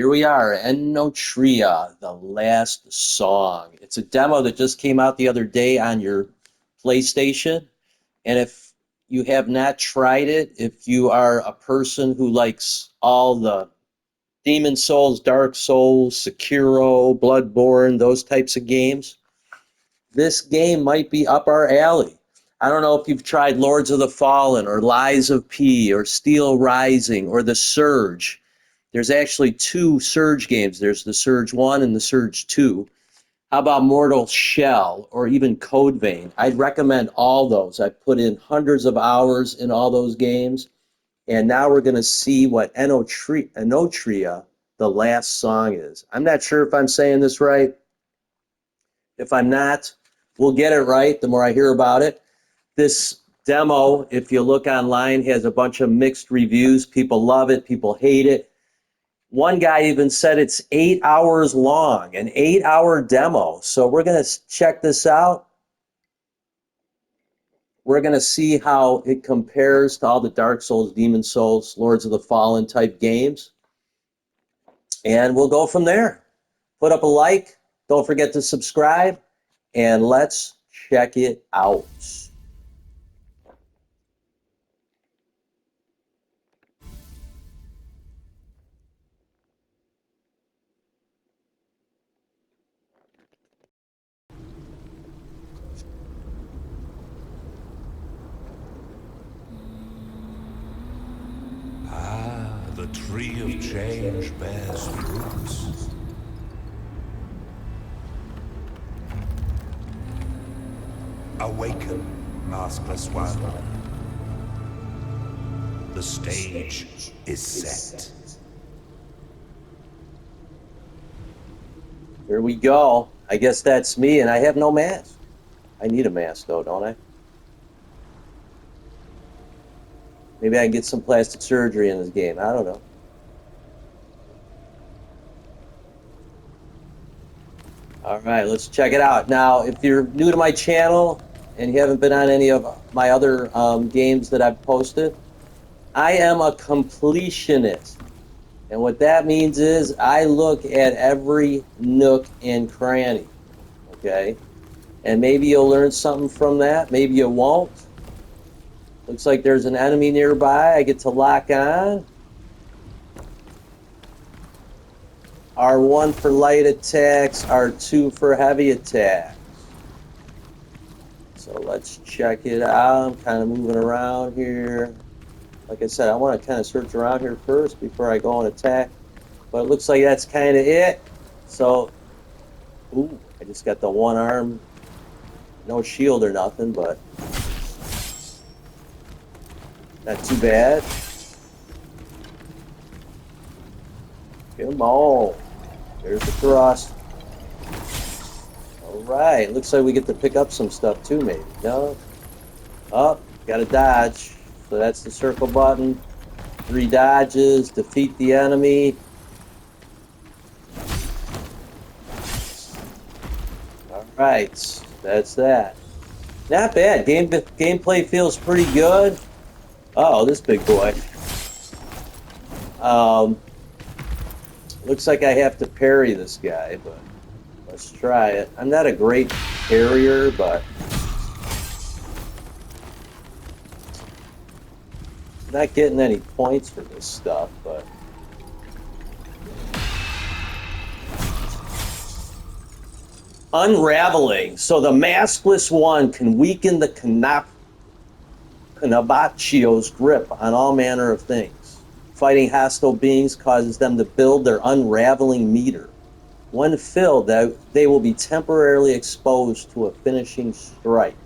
Here we are, Enotria, the last song. It's a demo that just came out the other day on your PlayStation. And if you have not tried it, if you are a person who likes all the Demon Souls, Dark Souls, Sekiro, Bloodborne, those types of games, this game might be up our alley. I don't know if you've tried Lords of the Fallen or Lies of P or Steel Rising or The Surge. There's actually two Surge games. There's the Surge 1 and the Surge 2. How about Mortal Shell or even Code Vein? I'd recommend all those. I've put in hundreds of hours in all those games. And now we're going to see what Enotria, the last song, is. I'm not sure if I'm saying this right. If I'm not, we'll get it right the more I hear about it. This demo, if you look online, has a bunch of mixed reviews. People love it. People hate it. One guy even said it's 8 hours long, an 8-hour demo. So we're going to check this out. We're going to see how it compares to all the Dark Souls, Demon Souls, Lords of the Fallen type games. And we'll go from there. Put up a like. Don't forget to subscribe. And let's check it out. The tree of change bears fruits. Awaken, maskless one. The stage is set. Here we go. I guess that's me, and I have no mask. I need a mask, though, don't I? Maybe I can get some plastic surgery in this game. I don't know. All right, let's check it out. Now, if you're new to my channel and you haven't been on any of my other games that I've posted, I am a completionist. And what that means is I look at every nook and cranny, okay? And maybe you'll learn something from that. Maybe you won't. Looks like there's an enemy nearby. I get to lock on. R1 for light attacks, R2 for heavy attacks. So let's check it out. I'm kind of moving around here. Like I said, I want to kind of search around here first before I go and attack. But it looks like that's kind of it. So, ooh, I just got the one arm. No shield or nothing, but not too bad. Come on. There's the thrust. All right. Looks like we get to pick up some stuff too, maybe. No? Oh, got to dodge. So that's the circle button. 3 dodges. Defeat the enemy. All right. That's that. Not bad. Gameplay feels pretty good. Oh, this big boy. Looks like I have to parry this guy, but let's try it. I'm not a great parrier, but I'm not getting any points for this stuff, but unraveling. So the maskless one can weaken the Kanabachio's grip on all manner of things. Fighting hostile beings causes them to build their unraveling meter. When filled, they will be temporarily exposed to a finishing strike.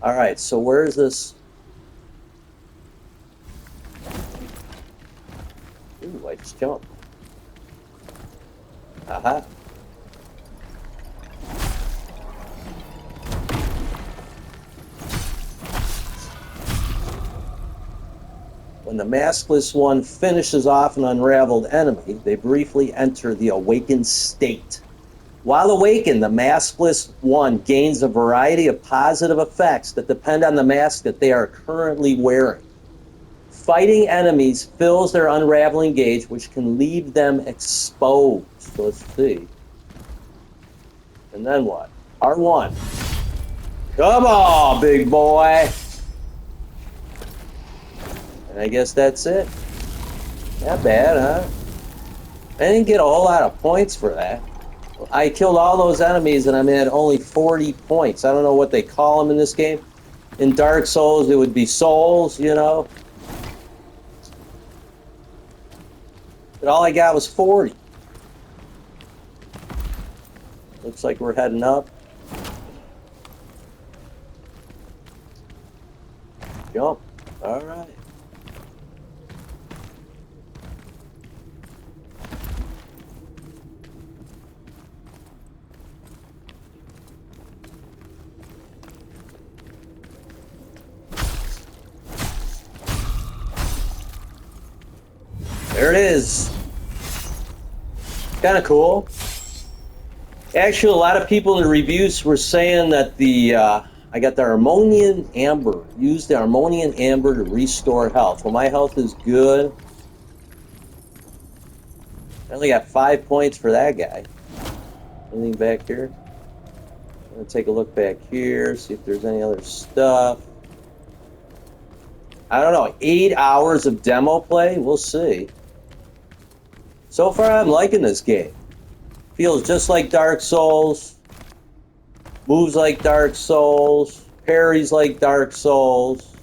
All right, so where is this? Ooh, I just jumped. Aha. When the maskless one finishes off an unraveled enemy, they briefly enter the awakened state. While awakened, the maskless one gains a variety of positive effects that depend on the mask that they are currently wearing. Fighting enemies fills their unraveling gauge, which can leave them exposed. So let's see. And then what? R1. Come on, big boy. And I guess that's it. Not bad, huh? I didn't get a whole lot of points for that. I killed all those enemies and I'm at only 40 points. I don't know what they call them in this game. In Dark Souls, it would be souls, you know. But all I got was 40. Looks like we're heading up. Jump. All right. There it is. Kind of cool. Actually, a lot of people in the reviews were saying that I got the Harmonian Amber. Use the Harmonian Amber to restore health. Well, my health is good. I only got 5 points for that guy. Anything back here? I'm gonna take a look back here, see if there's any other stuff. I don't know, 8 hours of demo play? We'll see. So far, I'm liking this game. Feels just like Dark Souls. Moves like Dark Souls. Parries like Dark Souls.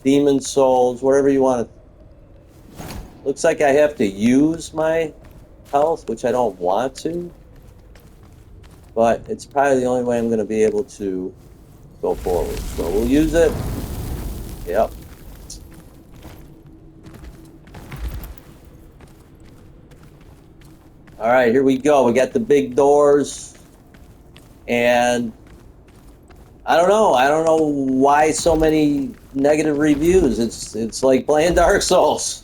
Demon Souls, whatever you want to. Looks like I have to use my health, which I don't want to. But it's probably the only way I'm going to be able to go forward. So we'll use it. Yep. All right, here we go. We got the big doors. And I don't know. I don't know why so many negative reviews. It's like playing Dark Souls.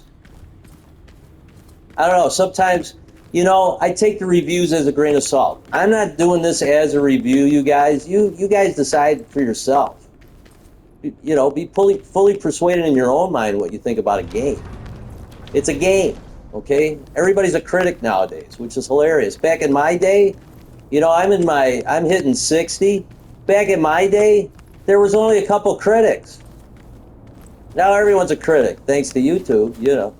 I don't know. Sometimes, you know, I take the reviews as a grain of salt. I'm not doing this as a review, you guys. You guys decide for yourself. You know, be fully persuaded in your own mind what you think about a game. It's a game, okay? Everybody's a critic nowadays, which is hilarious. Back in my day, you know, I'm hitting 60. Back in my day, there was only a couple critics. Now everyone's a critic, thanks to YouTube, you know.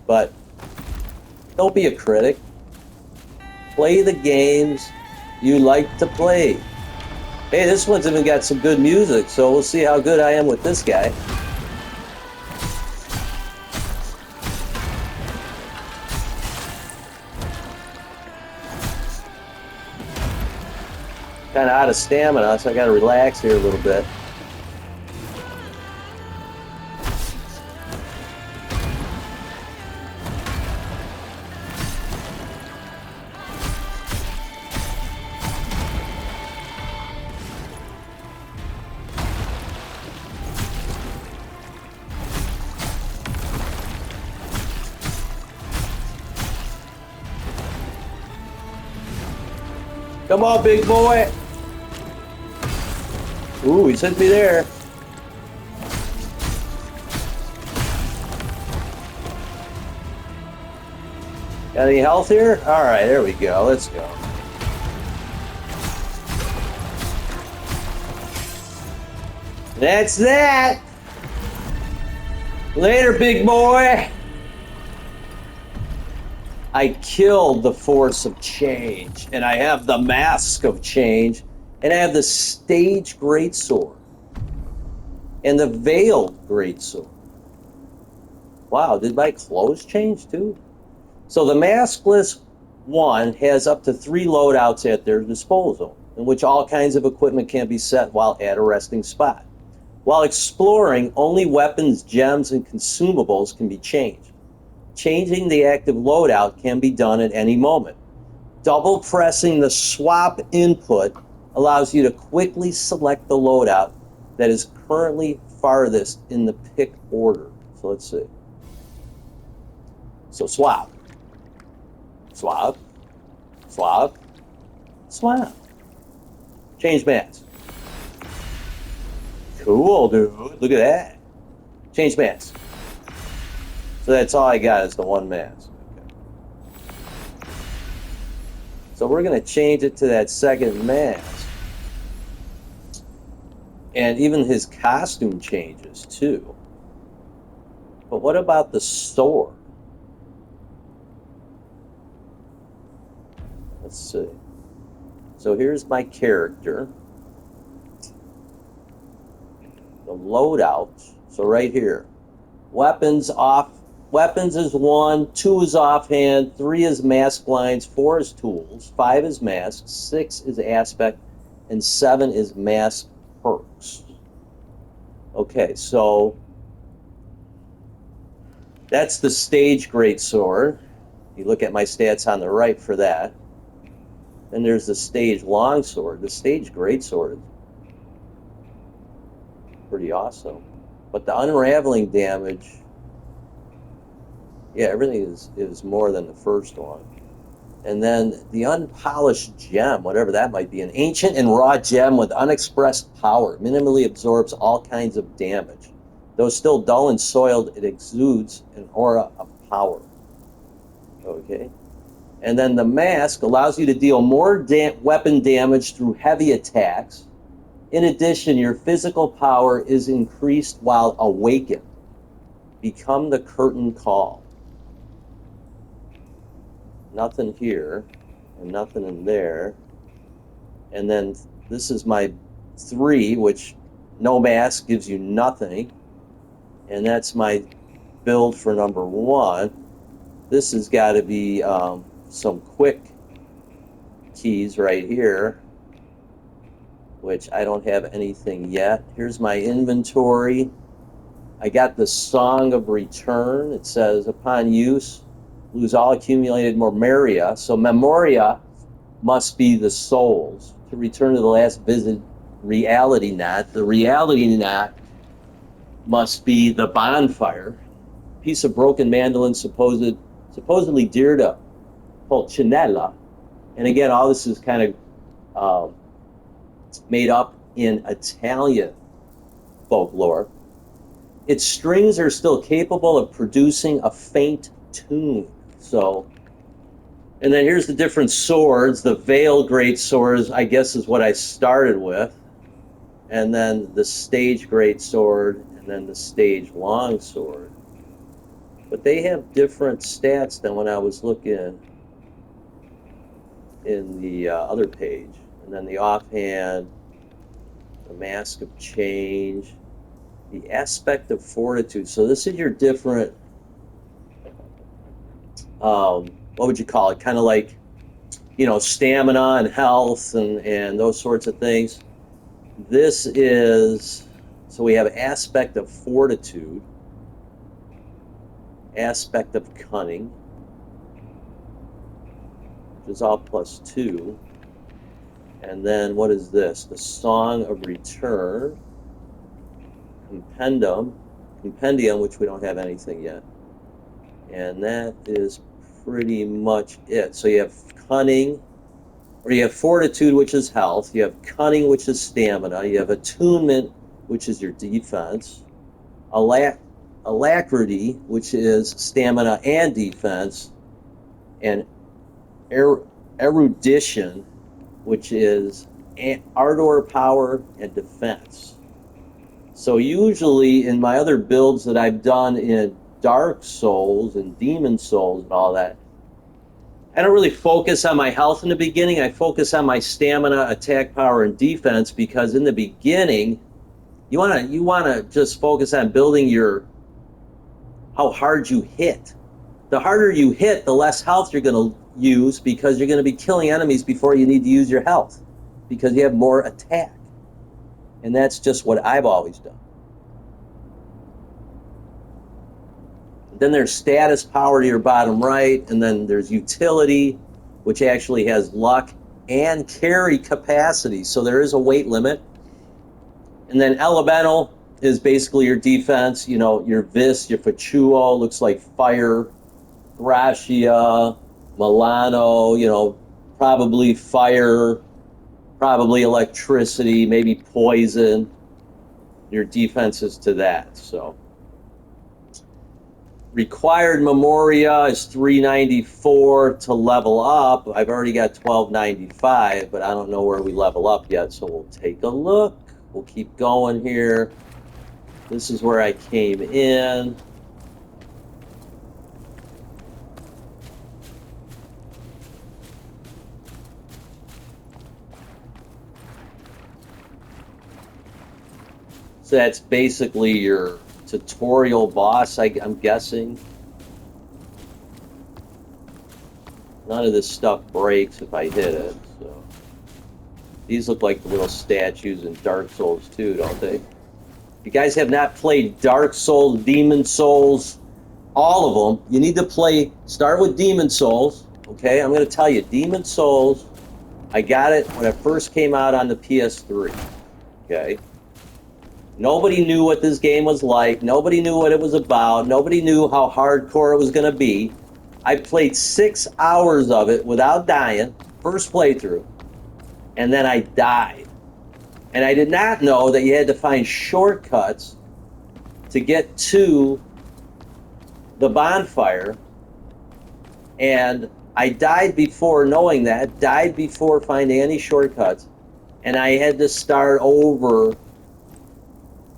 But don't be a critic. Play the games you like to play. Hey, this one's even got some good music, so we'll see how good I am with this guy. Kind of out of stamina, so I got to relax here a little bit. Come on, big boy. Ooh, he sent me there. Got any health here? All right, there we go. Let's go. That's that. Later, big boy. I killed the Force of Change, and I have the Mask of Change, and I have the Stage Greatsword, and the Veiled Greatsword. Wow, did my clothes change too? So the Maskless one has up to 3 loadouts at their disposal, in which all kinds of equipment can be set while at a resting spot. While exploring, only weapons, gems, and consumables can be changed. Changing the active loadout can be done at any moment. Double pressing the swap input allows you to quickly select the loadout that is currently farthest in the pick order. So let's see. So swap. Swap. Swap. Swap. Change mask. Cool, dude. Look at that. Change mask. So that's all I got is the one mask. Okay. So we're going to change it to that second mask. And even his costume changes too. But what about the sword? Let's see. So here's my character. The loadout. So right here. Weapons off. Weapons is 1, 2 is offhand, 3 is mask lines, 4 is tools, 5 is masks, 6 is aspect, and 7 is mask perks. Okay, so that's the stage greatsword. You look at my stats on the right for that. Then there's the stage longsword. The stage greatsword is pretty awesome. But the unraveling damage, yeah, everything is more than the first one. And then the unpolished gem, whatever that might be, an ancient and raw gem with unexpressed power, minimally absorbs all kinds of damage. Though still dull and soiled, it exudes an aura of power. Okay. And then the mask allows you to deal more weapon damage through heavy attacks. In addition, your physical power is increased while awakened. Become the curtain call. Nothing here, and nothing in there. And then this is my 3, which no mask gives you nothing. And that's my build for number 1. This has got to be some quick keys right here, which I don't have anything yet. Here's my inventory. I got the Song of Return. It says, upon use, lose all accumulated memoria. So memoria must be the souls. To return to the last visit, reality knot. The reality knot must be the bonfire. Piece of broken mandolin supposedly dear to Pulcinella. And again, all this is kind of made up in Italian folklore. Its strings are still capable of producing a faint tune. So, and then here's the different swords. The Veil Great Swords, I guess, is what I started with. And then the Stage Great Sword, and then the Stage Long Sword. But they have different stats than when I was looking in the other page. And then the offhand, the Mask of Change, the Aspect of Fortitude. So this is your different, what would you call it? Kind of like, you know, stamina and health and those sorts of things. This is, so we have Aspect of Fortitude, Aspect of Cunning, which is all +2. And then what is this? The Song of Return, Compendium, which we don't have anything yet. And that is pretty much it. So you have Cunning, or you have Fortitude, which is health. You have Cunning, which is stamina. You have Attunement, which is your defense. Alacrity, which is stamina and defense. And Erudition, which is ardor, power, and defense. So usually in my other builds that I've done in Dark Souls and Demon Souls and all that, I don't really focus on my health in the beginning. I focus on my stamina, attack power, and defense, because in the beginning, you wanna just focus on building how hard you hit. The harder you hit, the less health you're going to use, because you're going to be killing enemies before you need to use your health, because you have more attack. And that's just what I've always done. Then there's status power to your bottom right, and then there's utility, which actually has luck and carry capacity. So there is a weight limit. And then elemental is basically your defense, you know, your vis, your faciuo, looks like fire, gracia, milano, you know, probably fire, probably electricity, maybe poison. Your defense is to that. So required Memoria is 394 to level up. I've already got 1295, but I don't know where we level up yet, so we'll take a look. We'll keep going here. This is where I came in. So that's basically your tutorial boss, I'm guessing. None of this stuff breaks if I hit it. So these look like the little statues in Dark Souls too, don't they? If you guys have not played Dark Souls, Demon Souls, all of them, you need to start with Demon Souls, okay? I'm going to tell you, Demon Souls, I got it when it first came out on the PS3, okay? Nobody knew what this game was like. Nobody knew what it was about. Nobody knew how hardcore it was going to be. I played 6 hours of it without dying, first playthrough, and then I died. And I did not know that you had to find shortcuts to get to the bonfire. And I died before knowing that, died before finding any shortcuts. And I had to start over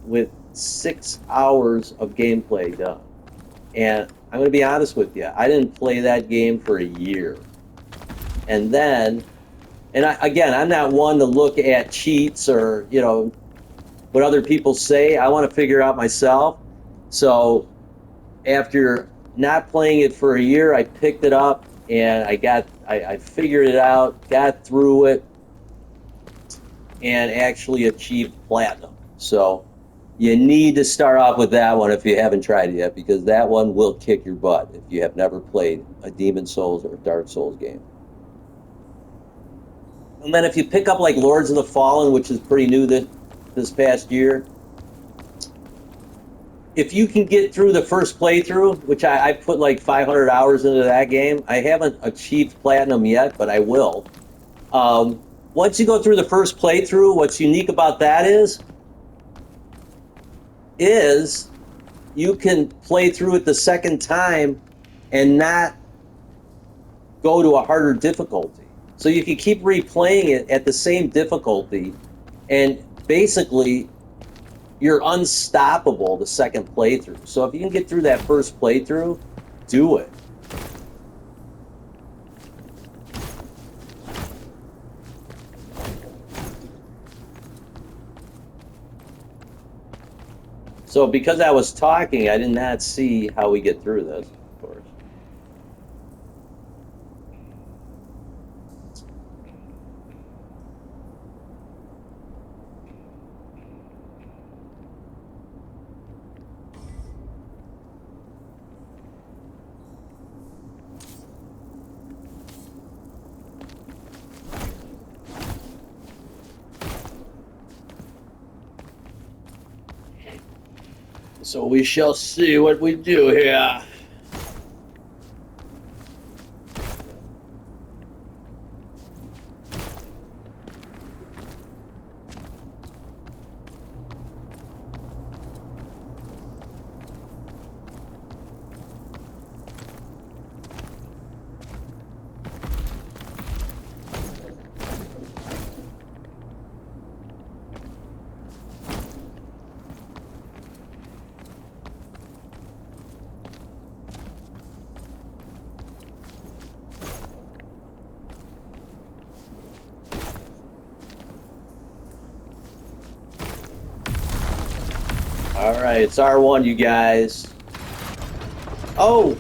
with 6 hours of gameplay done. And I'm going to be honest with you, I didn't play that game for a year. And then, again, I'm not one to look at cheats or, what other people say. I want to figure out myself. So after not playing it for a year, I picked it up and I figured it out, got through it, and actually achieved platinum. So you need to start off with that one if you haven't tried it yet, because that one will kick your butt if you have never played a Demon Souls or Dark Souls game. And then if you pick up like Lords of the Fallen, which is pretty new this past year, if you can get through the first playthrough, which I put like 500 hours into that game, I haven't achieved platinum yet, but I will. Once you go through the first playthrough, what's unique about that is you can play through it the second time and not go to a harder difficulty. So you can keep replaying it at the same difficulty, and basically you're unstoppable the second playthrough. So if you can get through that first playthrough, do it. So because I was talking, I did not see how we get through this, of course. So we shall see what we do here. All right, it's R1, you guys. Oh!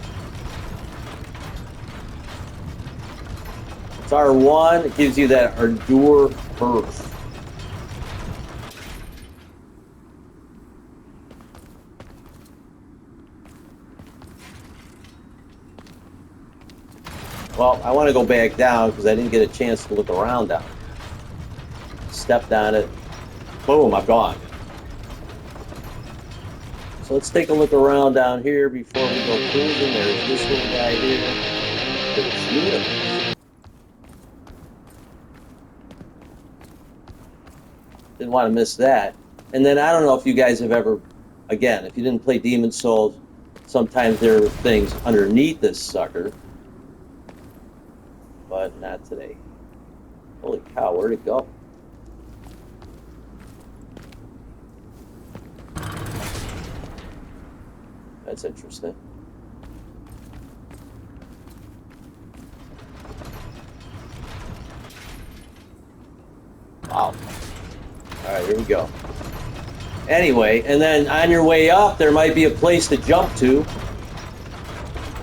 It's R1. It gives you that Endure Earth. Well, I want to go back down because I didn't get a chance to look around down. Stepped on it. Boom, I'm gone. So let's take a look around down here before we go cruising. There's this little guy here. It's beautiful. Didn't want to miss that. And then I don't know if you guys have ever, again, if you didn't play Demon Souls, Sometimes there are things underneath this sucker, but not today. Holy cow, where'd it go? That's interesting. Wow. All right, here we go. Anyway, and then on your way up, there might be a place to jump to.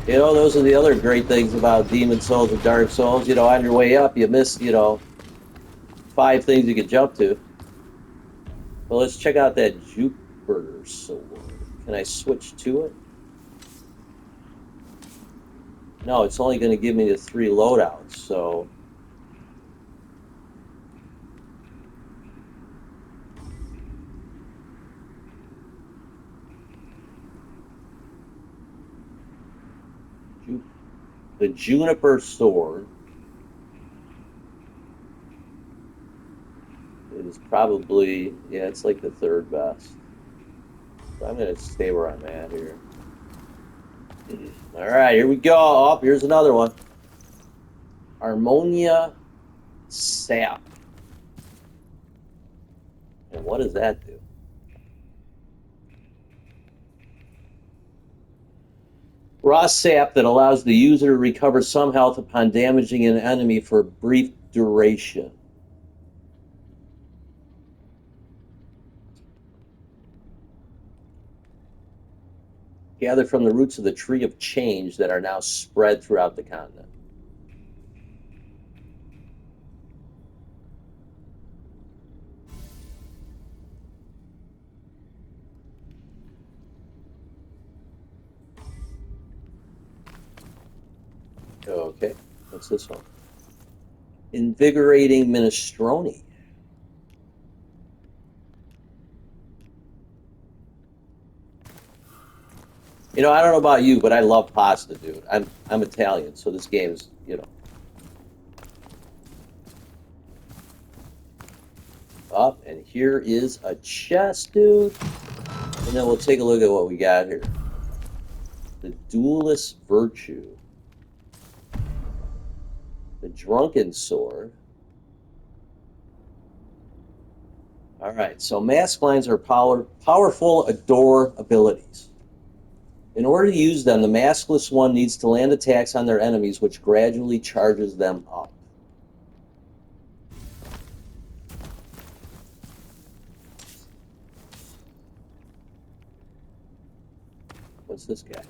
You know, those are the other great things about Demon Souls and Dark Souls. You know, on your way up, you miss, 5 things you could jump to. Well, let's check out that Jupiter sword. Can I switch to it? No, it's only going to give me the 3 loadouts, so... The Juniper sword is probably, yeah, it's like the 3rd best. So I'm going to stay where I'm at here. All right, here we go. Oh, here's another one. Harmonia Sap. And what does that do? Raw sap that allows the user to recover some health upon damaging an enemy for a brief duration. Gathered from the roots of the tree of change that are now spread throughout the continent. Okay, what's this one? Invigorating minestrone. You know, I don't know about you, but I love pasta, dude. I'm Italian, so this game is, up. And here is a chest, dude. And then we'll take a look at what we got here. The Duelist Virtue. The Drunken Sword. All right, so mask lines are powerful adore abilities. In order to use them, the maskless one needs to land attacks on their enemies, which gradually charges them up. What's this guy?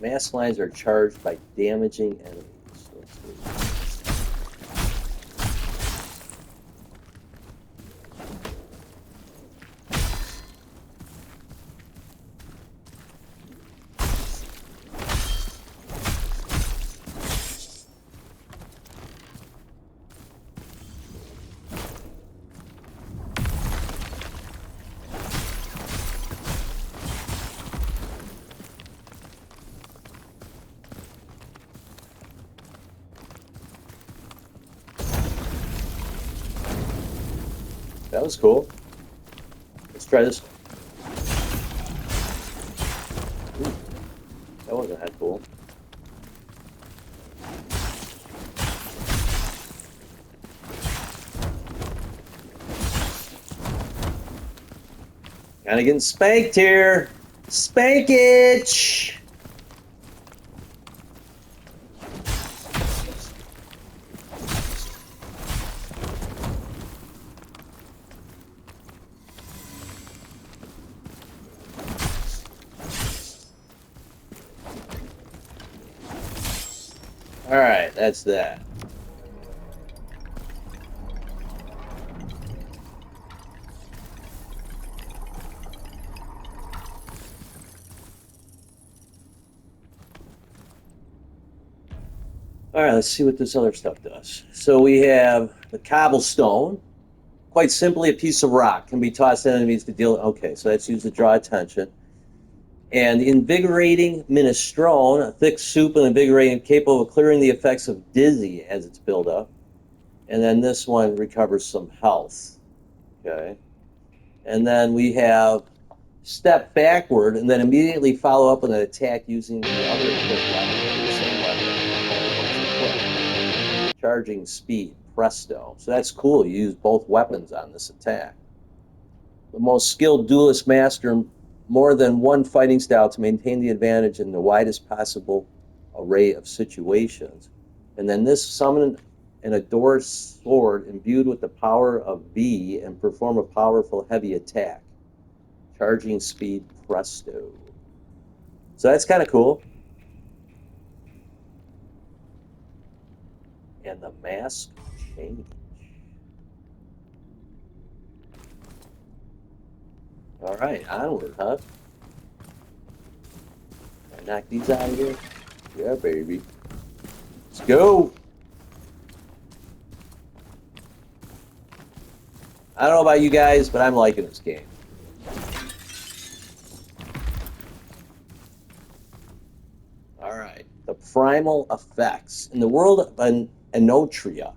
Mask lines are charged by damaging enemies. Let's see. That was cool. Let's try this one. Ooh, that wasn't that cool. Kind of getting spanked here. Spankage! All right, that's that. All right, let's see what this other stuff does. So we have the cobblestone. Quite simply, a piece of rock can be tossed at enemies to deal. Okay, so that's used to draw attention. And the invigorating minestrone, a thick soup and invigorating, capable of clearing the effects of dizzy as it's built up. And then this one recovers some health. Okay. And then we have step backward, and then immediately follow up with an attack using the other equipped weapon, the same weapon once equipped. Charging speed, presto. So that's cool. You use both weapons on this attack. The most skilled duelist master more than one fighting style to maintain the advantage in the widest possible array of situations. And then this summon an adored sword imbued with the power of V and perform a powerful heavy attack. Charging speed, presto. So that's kind of cool. And the mask change. All right, onward, huh? Can I knock these out of here? Yeah, baby. Let's go. I don't know about you guys, but I'm liking this game. All right. The primal effects. In the world of Enotria,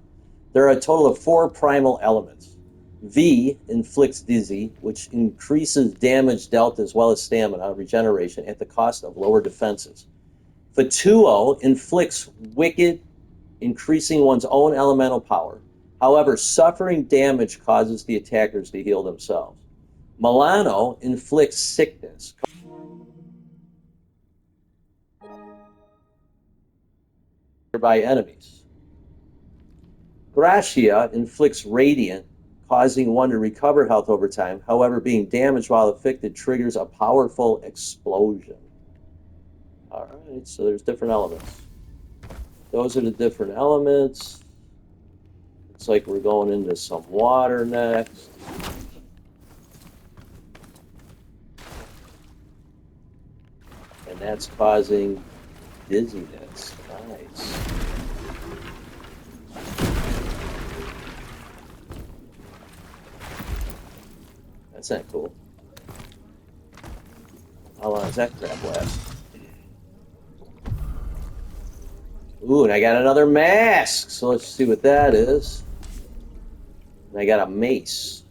there are a total of 4 primal elements. V inflicts dizzy, which increases damage dealt as well as stamina regeneration at the cost of lower defenses. Fatuo inflicts wicked, increasing one's own elemental power. However, suffering damage causes the attackers to heal themselves. Milano inflicts sickness by enemies. Gratia inflicts radiant, causing one to recover health over time. However, being damaged while afflicted triggers a powerful explosion. All right, so there's different elements. Those are the different elements. Looks like we're going into some water next. And that's causing dizziness. Nice. That's not cool. How long does that crap last? Ooh, and I got another mask. So let's see what that is. And I got a mace.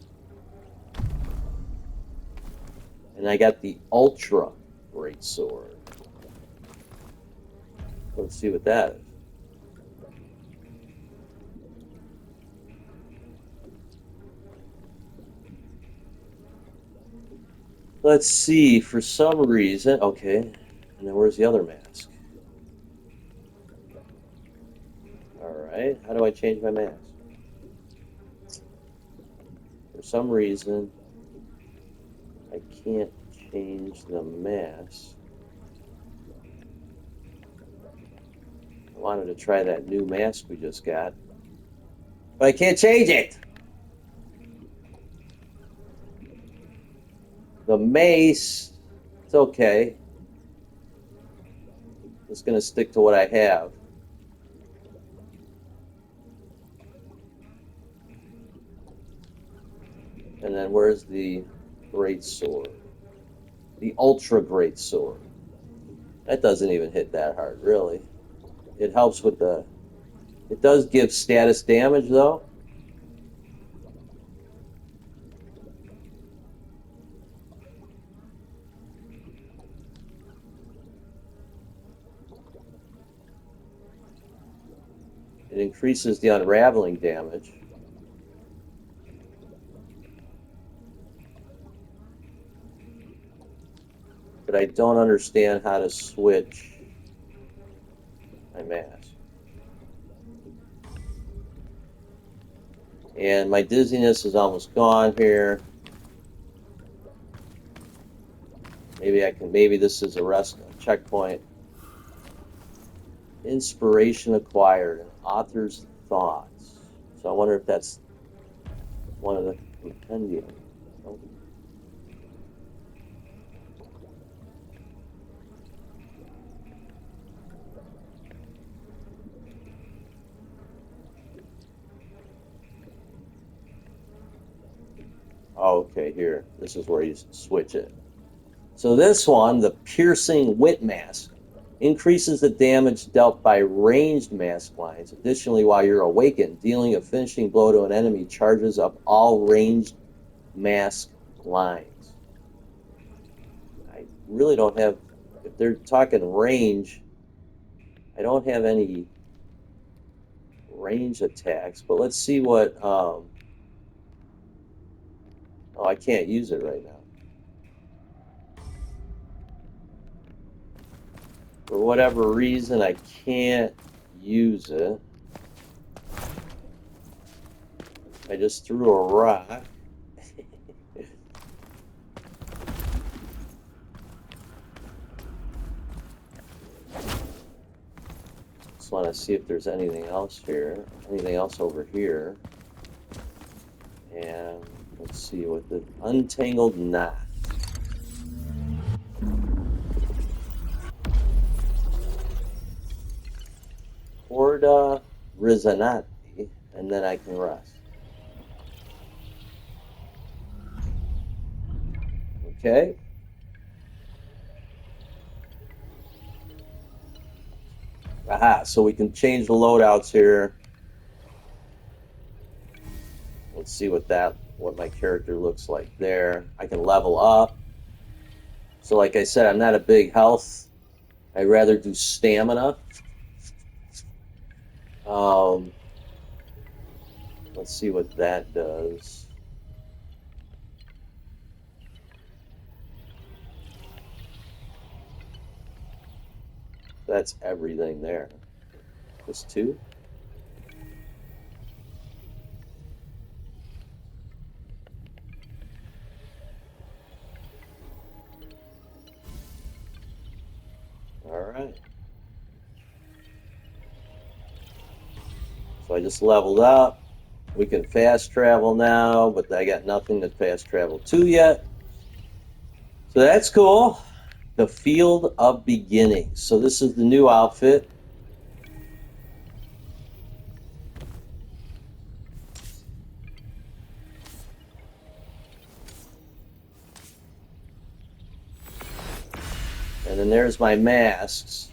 And I got the Ultra Great Sword. Let's see what that is. Let's see, for some reason, okay, and then where's the other mask? All right, how do I change my mask? For some reason, I can't change the mask. I wanted to try that new mask we just got, but I can't change it. The mace, it's okay. Just gonna stick to what I have. And then where's the great sword? The ultra great sword. That doesn't even hit that hard, really. It helps with the... It does give status damage, though. It increases the unraveling damage. But I don't understand how to switch my mask. And my dizziness is almost gone here. Maybe this is a rest checkpoint. Inspiration acquired, an author's thoughts. So I wonder if that's one of the compendium. Nope. Oh, okay, here. This is where you switch it. So this one, the piercing wit mask, increases the damage dealt by ranged mask lines. Additionally, while you're awakened, dealing a finishing blow to an enemy charges up all ranged mask lines. really don't have, if they're talking range, I don't have any range attacks, but let's see what, oh, I can't use it right now. For whatever reason, I can't use it. I just threw a rock. Just want to see if there's anything else here, anything else over here. And let's see what the untangled knot. Corda Rizzanati, and then I can rest. Okay. Aha, so we can change the loadouts here. Let's see what my character looks like there. I can level up. So like I said, I'm not a big health. I'd rather do stamina. Let's see what that does. That's everything there. Just two. All right. So I just leveled up. We can fast travel now, but I got nothing to fast travel to yet. So that's cool. The Field of Beginnings. So this is the new outfit. And then there's my masks.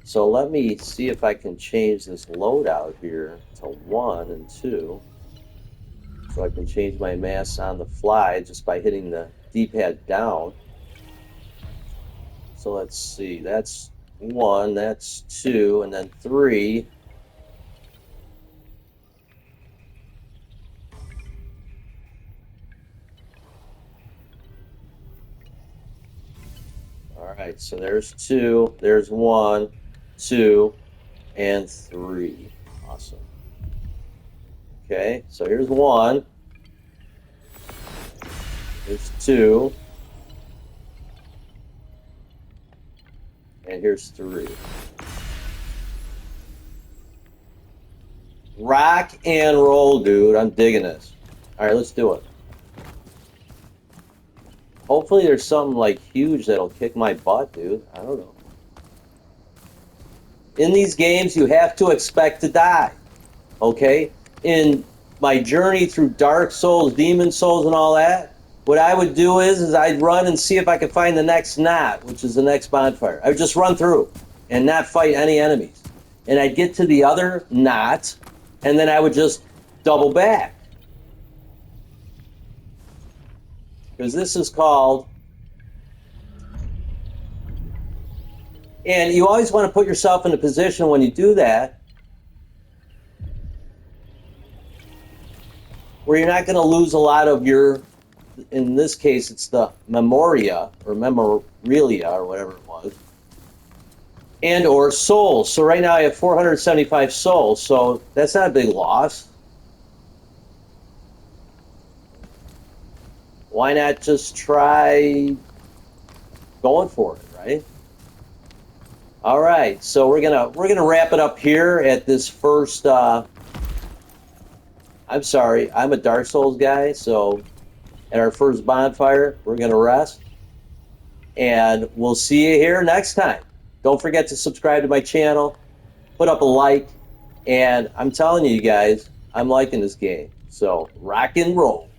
So let me see if I can change this loadout here to 1 and 2. So I can change my masks on the fly just by hitting the D-pad down. So let's see, that's 1, that's 2, and then 3. All right, so there's 2, there's 1, 2, and 3. Awesome. Okay, so here's 1. Here's 2. And here's 3. Rock and roll, dude. I'm digging this. All right, let's do it. Hopefully there's something like huge that'll kick my butt, dude. I don't know. In these games, you have to expect to die. Okay? In my journey through Dark Souls, Demon Souls, and all that, what I would do is I'd run and see if I could find the next knot, which is the next bonfire. I would just run through and not fight any enemies. And I'd get to the other knot, and then I would just double back. Because this is called... And you always want to put yourself in a position when you do that where you're not going to lose a lot of your, in this case, it's the memoria or memorilia or whatever it was, and or souls. So right now I have 475 souls, so that's not a big loss. Why not just try going for it, right? All right, so we're gonna wrap it up here at this first. I'm sorry, I'm a Dark Souls guy, so at our first bonfire, we're gonna rest, and we'll see you here next time. Don't forget to subscribe to my channel, put up a like, and I'm telling you guys, I'm liking this game. So rock and roll.